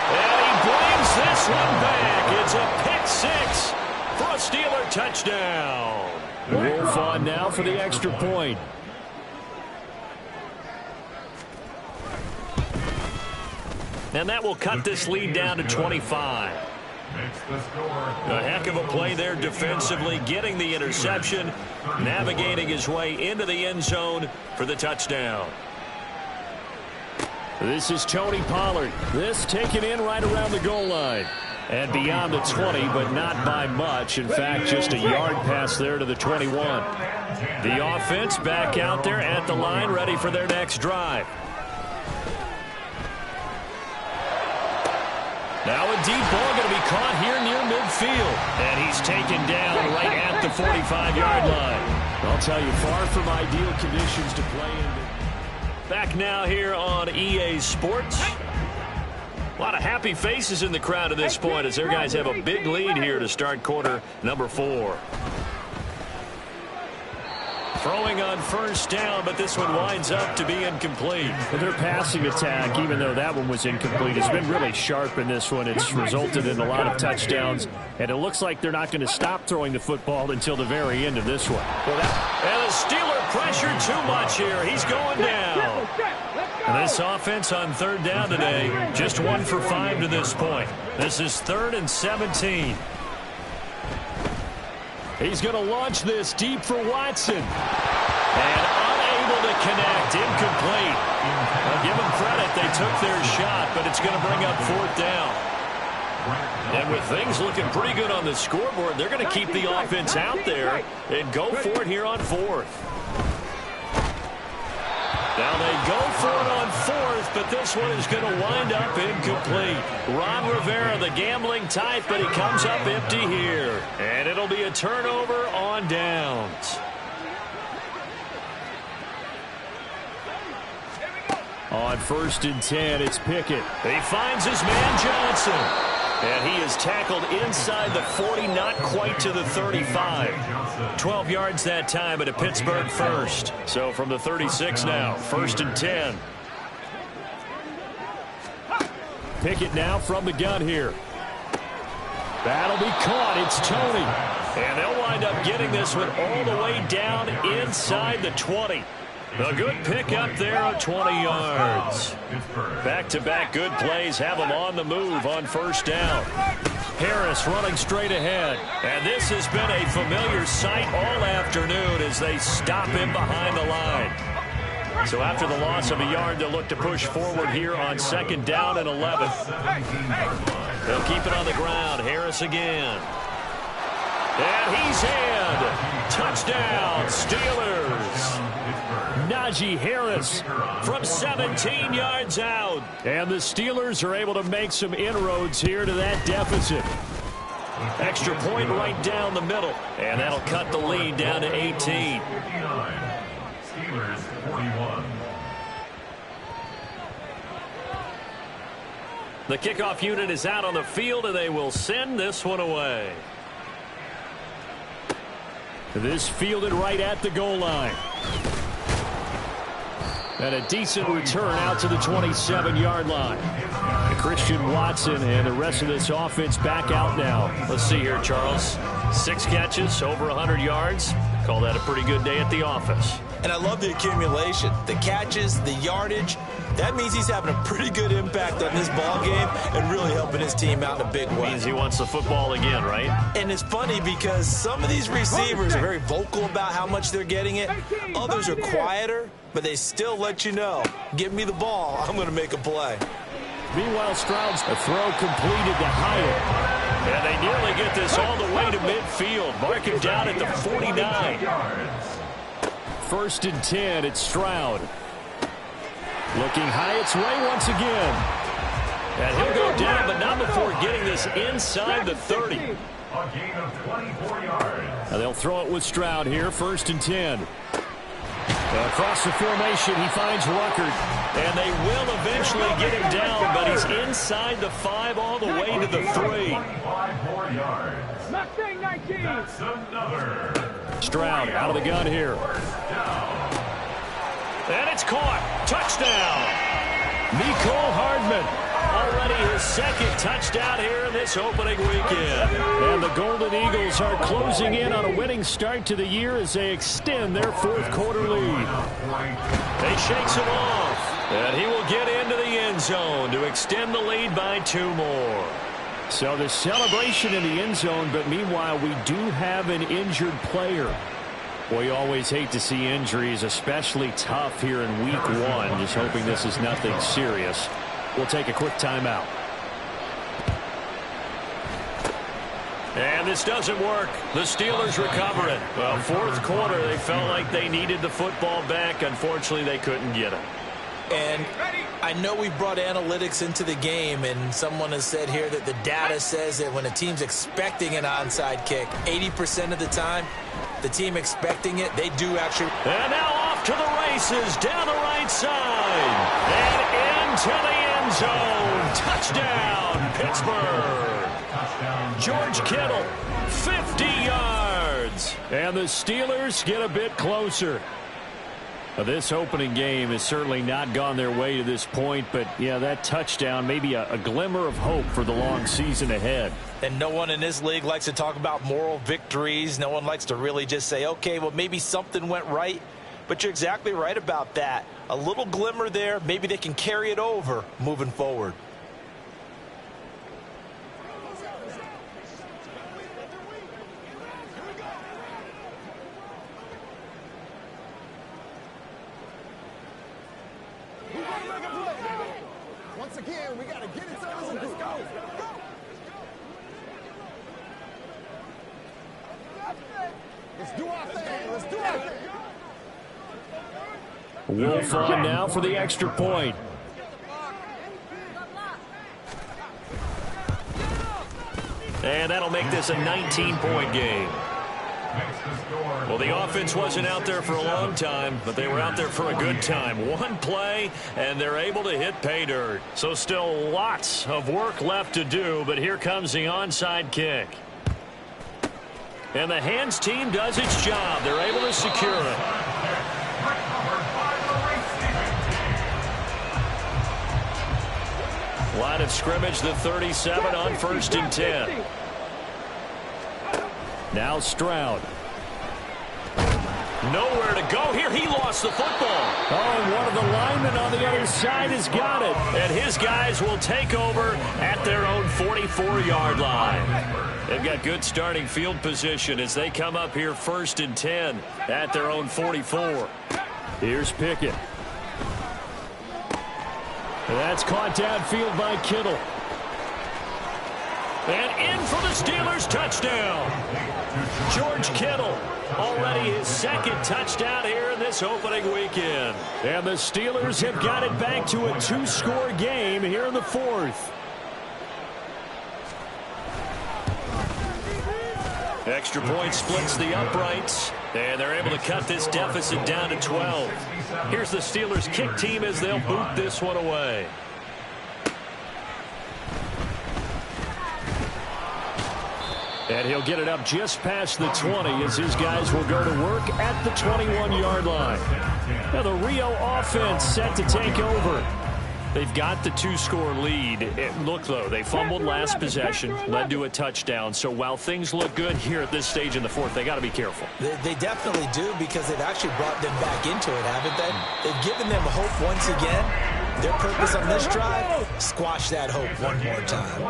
F: And he brings this one back. It's a pick 6 for a Steeler touchdown.
B: Wolf on now for the extra point.
F: And that will cut this lead down to 25. A heck of a play there defensively, getting the interception, navigating his way into the end zone for the touchdown.
B: This is Tony Pollard. This taken in right around the goal line. And beyond the 20, but not by much. In fact, just a yard pass there to the 21.
F: The offense back out there at the line, ready for their next drive. Now a deep ball going to be caught here near midfield. And he's taken down right at the 45-yard line.
B: I'll tell you, far from ideal conditions to play in.
F: Back now here on EA Sports. A lot of happy faces in the crowd at this point as their guys have a big lead here to start quarter number 4. Throwing on 1st down, but this one winds up to be incomplete.
B: Well, their passing attack, even though that one was incomplete, has been really sharp in this one. It's resulted in a lot of touchdowns, and it looks like they're not going to stop throwing the football until the very end of this one.
F: And the Steeler pressured too much here. He's going down. And this offense on 3rd down today, just 1 for 5 to this point. This is 3rd and 17.
B: He's going to launch this deep for Watson.
F: And unable to connect, incomplete. I'll give them credit, they took their shot, but it's going to bring up 4th down. And with things looking pretty good on the scoreboard, they're going to keep the offense out there and go for it here on 4th. Now they go for it on 4th, but this one is going to wind up incomplete. Ron Rivera, the gambling type, but he comes up empty here. And it'll be a turnover on downs.
B: On 1st and 10, it's Pickett.
F: He finds his man Johnson. And he is tackled inside the 40, not quite to the 35. 12 yards that time at a Pittsburgh first. So from the 36 now, 1st and 10.
B: Pickett now from the gun here. That'll be caught. It's Tony.
F: And they'll wind up getting this one all the way down inside the 20. A good pick up there of 20 yards. Back-to-back good plays have them on the move on 1st down. Harris running straight ahead. And this has been a familiar sight all afternoon as they stop him behind the line. So after the loss of a yard, they'll look to push forward here on 2nd down and 11. They'll keep it on the ground. Harris again.
B: And he's in. Touchdown, Steelers. Najee Harris from 17 yards out. And the Steelers are able to make some inroads here to that deficit. Extra point right down the middle. And that'll cut the lead down to 18.
D: 59. Steelers 41.
B: The kickoff unit is out on the field, and they will send this one away. This fielded right at the goal line. And a decent return out to the 27-yard line. Christian Watson and the rest of this offense back out now. Let's see here, Charles. 6 catches, over 100 yards. Call that a pretty good day at the office.
C: And I love the accumulation, the catches, the yardage. That means he's having a pretty good impact on this ball game and really helping his team out in a big way.
B: Means he wants the football again, right?
C: And it's funny because some of these receivers are very vocal about how much they're getting it. Others are quieter, but they still let you know, give me the ball, I'm going to make a play.
B: Meanwhile, Stroud's a throw completed to Hyatt. And they nearly get this all the way to midfield. Mark him down at the 49. 1st and 10, it's Stroud. Looking Hyatt's way once again. And he'll go down, but not before getting this inside the 30.
D: A gain of 24 yards.
B: Now they'll throw it with Stroud here, 1st and 10. Across the formation, he finds Ruckert. And they will eventually get him down, but he's inside the 5 all the way to the 3.
D: 25 more yards. That's another.
B: Stroud out of the gun here. And it's caught. Touchdown. Mecole Hardman. Already his 2nd touchdown here in this opening weekend. And the Golden Eagles are closing in on a winning start to the year as they extend their 4th quarter lead. He shakes him off. And he will get into the end zone to extend the lead by 2 more. So the celebration in the end zone, but meanwhile we do have an injured player. Well, you always hate to see injuries, especially tough here in week 1. Just hoping this is nothing serious. We'll take a quick timeout. And this doesn't work. The Steelers recover it. Well, 4th quarter, they felt like they needed the football back. Unfortunately, they couldn't get it.
C: And I know we brought analytics into the game, and someone has said here that the data says that when a team's expecting an onside kick, 80% of the time, the team expecting it, they do actually.
B: And now off to the races, down the right side, and into the end zone. Touchdown, Pittsburgh. George Kittle, 50 yards. And the Steelers get a bit closer. This opening game has certainly not gone their way to this point, but yeah, that touchdown, maybe a glimmer of hope for the long season ahead.
C: And no one in this league likes to talk about moral victories. No one likes to really just say, okay, well, maybe something went right. But you're exactly right about that. A little glimmer there, maybe they can carry it over moving forward.
G: Once again, we got to get it to us. Let's go. Let's do our thing. Let's do our thing.
B: Wolf on now for the extra point. And that'll make this a 19-point game. Well, the offense wasn't out there for a long time, but they were out there for a good time. One play, and they're able to hit pay dirt. So still lots of work left to do, but here comes the onside kick. And the hands team does its job. They're able to secure it. Line of scrimmage, the 37 on 1st and 10. Now Stroud. Nowhere to go here. He lost the football. Oh, and one of the linemen on the other side has got it. And his guys will take over at their own 44-yard line. They've got good starting field position as they come up here 1st and 10 at their own 44. Here's Pickett. That's caught downfield by Kittle. And in for the Steelers touchdown. George Kittle, already his second touchdown here in this opening weekend. And the Steelers have got it back to a two-score game here in the fourth. Extra point splits the uprights, and they're able to cut this deficit down to 12. Here's the Steelers kick team as they'll boot this one away. And he'll get it up just past the 20 as his guys will go to work at the 21-yard line. Now the Rio offense set to take over. They've got the two-score lead. Look, though, they fumbled last possession, led to a touchdown. So while things look good here at this stage in the fourth, they got to be careful.
C: They definitely do, because they've actually brought them back into it, haven't they? They've given them hope once again. Their purpose on this drive, squash that hope one more time.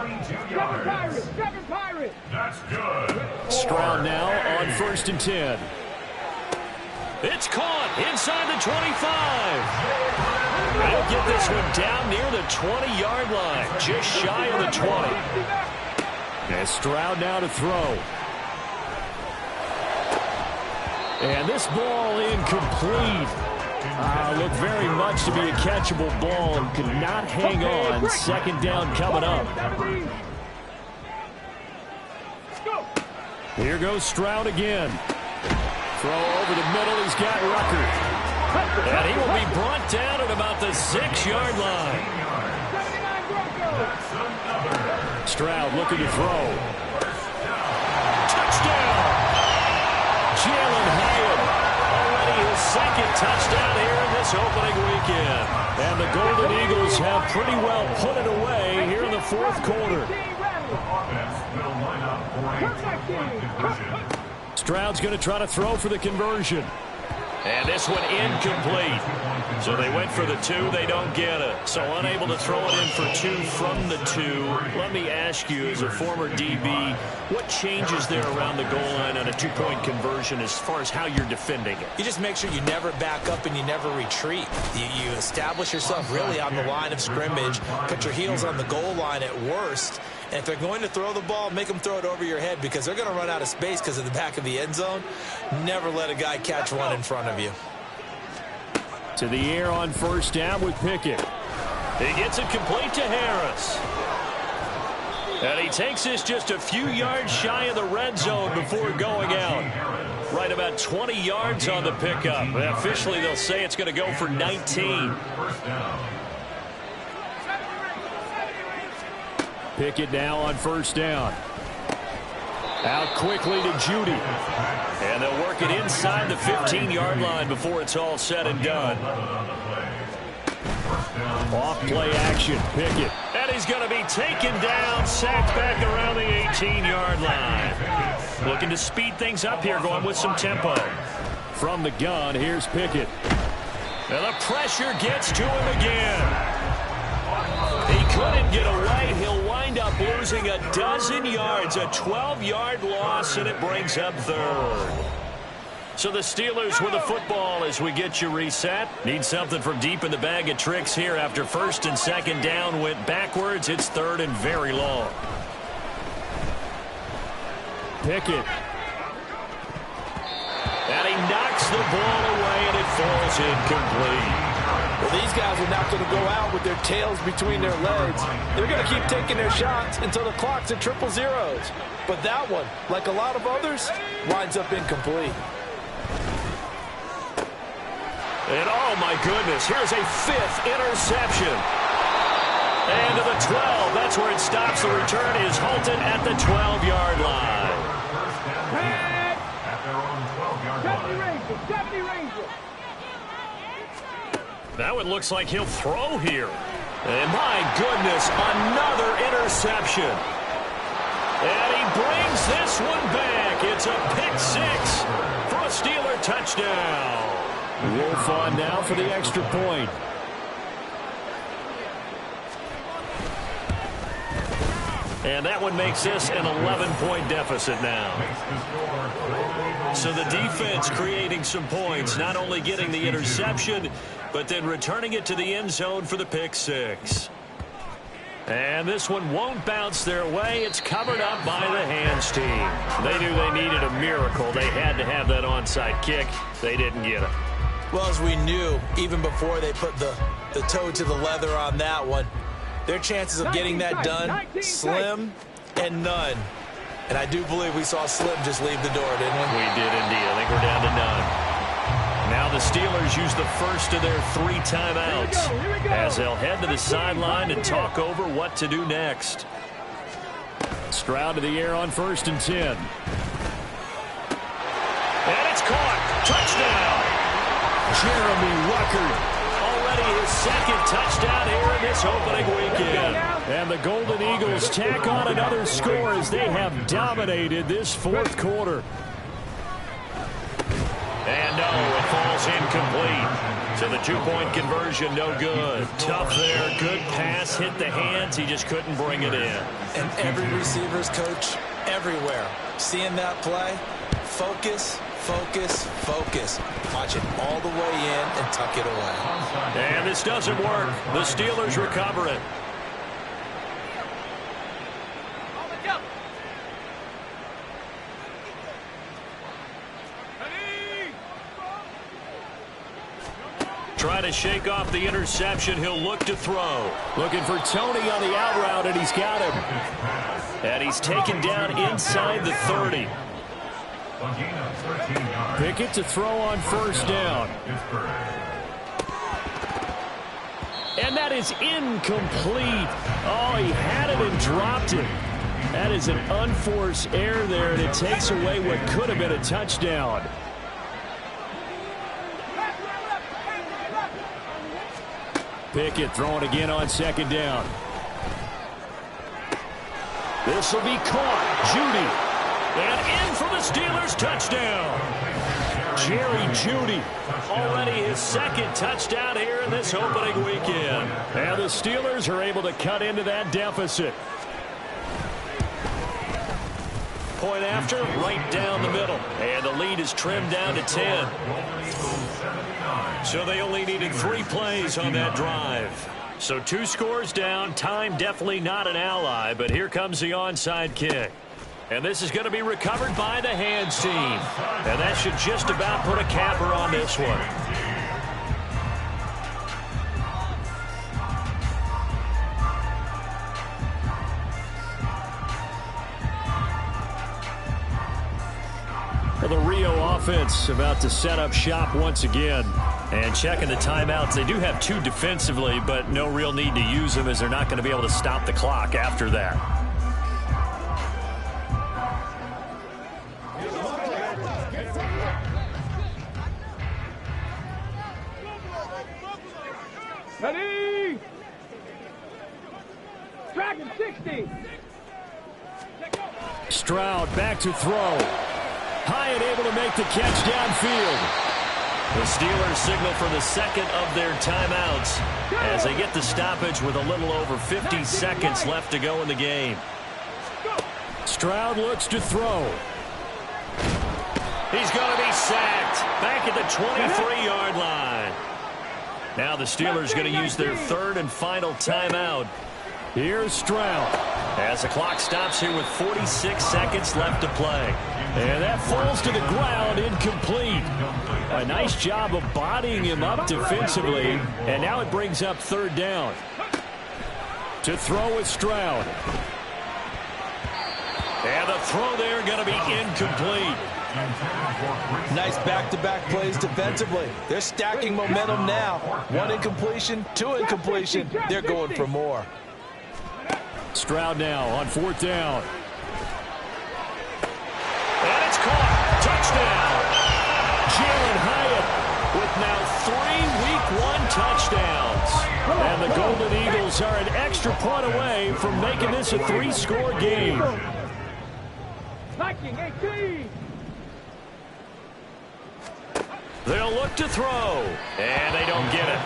D: That's good.
B: Stroud now on 1st and 10. It's caught inside the 25. They'll get this one down near the 20-yard line, just shy of the 20. And Stroud now to throw. And this ball incomplete. Looked very much to be a catchable ball and could not hang on. 2nd down coming up. Here goes Stroud again. Throw over the middle. He's got Rucker. And he will be brought down at about the 6-yard line. Stroud looking to throw. Touchdown! Jalen Hyatt. Already his 2nd touchdown here in this opening weekend. And the Golden Eagles have pretty well put it away here in the 4th quarter. Stroud's going to try to throw for the conversion. And this one incomplete. So they went for the 2. They don't get it. So unable to throw it in for 2 from the 2. Let me ask you, as a former DB, what changes there around the goal line on a 2-point conversion as far as how you're defending it?
C: You just make sure you never back up and you never retreat. You establish yourself really on the line of scrimmage, put your heels on the goal line at worst. And if they're going to throw the ball, make them throw it over your head, because they're going to run out of space because of the back of the end zone. Never let a guy catch one in front of you.
B: To the air on 1st down with Pickett. He gets it complete to Harris. And he takes this just a few yards shy of the red zone before going out. Right about 20 yards on the pickup. Officially, they'll say it's going to go for 19. Pickett now on 1st down. Out quickly to Judy. And they'll work it inside the 15-yard line before it's all said and done. Off play action. Pickett. And he's going to be taken down, sacked back around the 18-yard line. Looking to speed things up here, going with some tempo. From the gun, here's Pickett. And the pressure gets to him again. He couldn't get away. He'll wind up losing a dozen yards, a 12-yard loss, and it brings up 3rd. So the Steelers with the football as we get you reset. Need something from deep in the bag of tricks here after 1st and 2nd down went backwards. It's 3rd and very long. Pickett. And he knocks the ball away, and it falls incomplete.
C: Well, these guys are not going to go out with their tails between their legs. They're going to keep taking their shots until the clock's at 000. But that one, like a lot of others, winds up incomplete.
B: And oh my goodness, here's a 5th interception. And to the 12, that's where it stops. The return is halted at the 12-yard line. Now it looks like he'll throw here. And my goodness, another interception. And he brings this one back. It's a pick-6 for a Steeler touchdown. Wolf on now for the extra point. And that one makes this an 11-point deficit now. So the defense creating some points, not only getting the interception, but then returning it to the end zone for the pick-6. And this one won't bounce their way. It's covered up by the hands team. They knew they needed a miracle. They had to have that onside kick. They didn't get it.
C: Well, as we knew, even before they put the toe to the leather on that one, their chances of getting that done, slim and none. And I do believe we saw Slim just leave the door, didn't we?
B: We did indeed. I think we're down to none. Now the Steelers use the first of their 3 timeouts as they'll head to the sideline and talk over what to do next. Stroud to the air on 1st and 10. And it's caught. Touchdown. Jeremy Ruckert. Already his 2nd touchdown here in this opening weekend. And the Golden Eagles tack on another score as they have dominated this 4th quarter. And no, it falls incomplete. So the 2-point conversion, no good. Tough there, good pass, hit the hands. He just couldn't bring it in.
C: And every receiver's coach everywhere, seeing that play, focus, focus, focus. Watch it all the way in and tuck it away.
B: And this doesn't work. The Steelers recover it. Try to shake off the interception. He'll look to throw. Looking for Tony on the out route, and he's got him. And he's taken down inside the 30. Pickett to throw on 1st down. And that is incomplete. Oh, he had it and dropped it. That is an unforced error there, and it takes away what could have been a touchdown. Pickett throwing again on 2nd down. This will be caught. Judy. And in for the Steelers touchdown. Jerry Judy. Already his 2nd touchdown here in this opening weekend. And the Steelers are able to cut into that deficit. Point after, right down the middle. And the lead is trimmed down to 10. So they only needed 3 plays on that drive. So 2 scores down. Time definitely not an ally, but here comes the onside kick. And this is going to be recovered by the hands team. And that should just about put a capper on this one. The Rio offense about to set up shop once again. And checking the timeouts. They do have 2 defensively, but no real need to use them as they're not going to be able to stop the clock after that.
E: Ready? Dragon 60.
B: Stroud back to throw. High and able to make the catch downfield. The Steelers signal for the 2nd of their timeouts as they get the stoppage with a little over 50 seconds left to go in the game. Stroud looks to throw. He's going to be sacked back at the 23-yard line. Now the Steelers going to use their 3rd and final timeout. Here's Stroud as the clock stops here with 46 seconds left to play. And that falls to the ground, incomplete. A nice job of bodying him up defensively. And now it brings up 3rd down. To throw with Stroud. And the throw there going to be incomplete.
C: Nice back-to-back plays defensively. They're stacking momentum now. 1 incompletion, 2 incompletion. They're going for more.
B: Stroud now on 4th down. And it's caught. Touchdown. Jalen Hyatt with now 3 Week 1 touchdowns. And the Golden Eagles are an extra point away from making this a 3-score game.
E: Viking 18.
B: They'll look to throw. And they don't get it.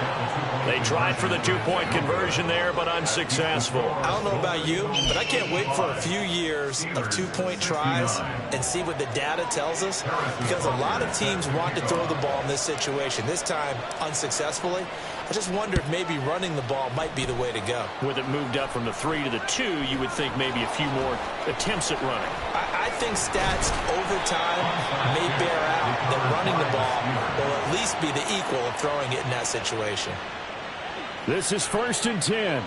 B: They tried for the two-point conversion there, but unsuccessful.
C: I don't know about you, but I can't wait for a few years of two-point tries and see what the data tells us, because a lot of teams want to throw the ball in this situation, this time unsuccessfully. I just wonder if maybe running the ball might be the way to go.
B: With it moved up from the 3 to the 2, you would think maybe a few more attempts at running.
C: I think stats over time may bear out that running the ball will at least be the equal of throwing it in that situation.
B: This is 1st and 10.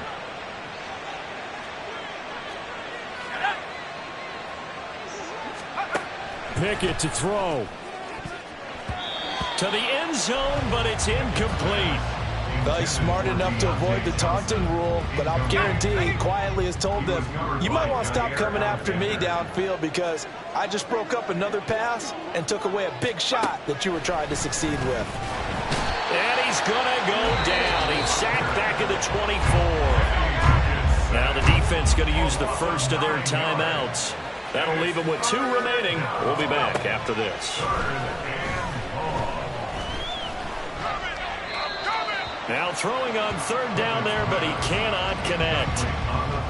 B: Pickett to throw. To the end zone, but it's incomplete.
C: Well, he's smart enough to avoid the taunting rule, but I'll guarantee he quietly has told them, you might want to stop coming after me downfield because I just broke up another pass and took away a big shot that you were trying to succeed with.
B: And he's going to go down. He's sacked back at the 24. Now the defense going to use the first of their timeouts. That'll leave them with 2 remaining. We'll be back after this. Now throwing on 3rd down there, but he cannot connect.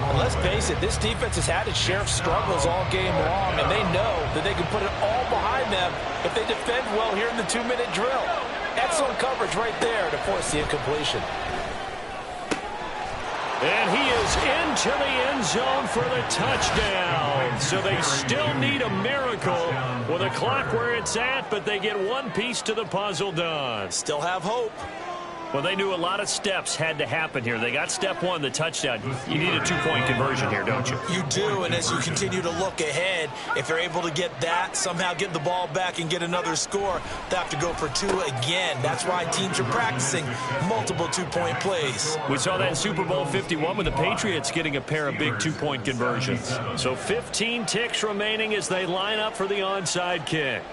C: And let's face it, this defense has had its share of struggles all game long, and they know that they can put it all behind them if they defend well here in the 2-minute drill. Excellent coverage right there to force the incompletion.
B: And he is into the end zone for the touchdown. So they still need a miracle with the clock where it's at, but they get one piece to the puzzle done.
C: Still have hope.
B: Well, they knew a lot of steps had to happen here. They got step 1, the touchdown. You need a 2-point conversion here, don't you?
C: You do, and as you continue to look ahead, if they're able to get that, somehow get the ball back and get another score, they have to go for 2 again. That's why teams are practicing multiple 2-point plays.
B: We saw that in Super Bowl 51 with the Patriots getting a pair of big 2-point conversions. So 15 ticks remaining as they line up for the onside kick.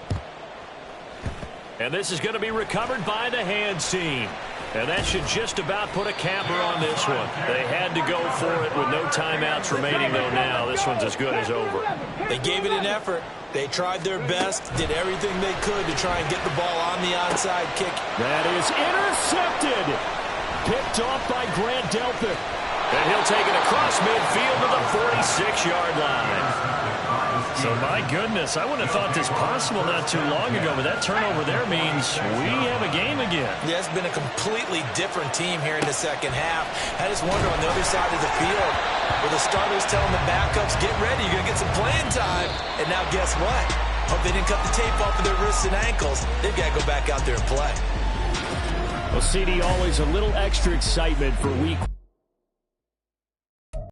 B: And this is going to be recovered by the hands team. And that should just about put a capper on this one. They had to go for it with no timeouts remaining, though now. This one's as good as over.
C: They gave it an effort. They tried their best, did everything they could to try and get the ball on the onside kick.
B: That is intercepted. Picked off by Grant Delpit. And he'll take it across midfield to the 46-yard line. So, my goodness, I wouldn't have thought this possible not too long ago, but that turnover there means we have a game again.
C: Yeah, it's been a completely different team here in the second half. I just wonder on the other side of the field, where the starters telling the backups, get ready, you're going to get some playing time. And now guess what? Hope they didn't cut the tape off of their wrists and ankles. They've got to go back out there and play.
B: Well, CD, always a little extra excitement for week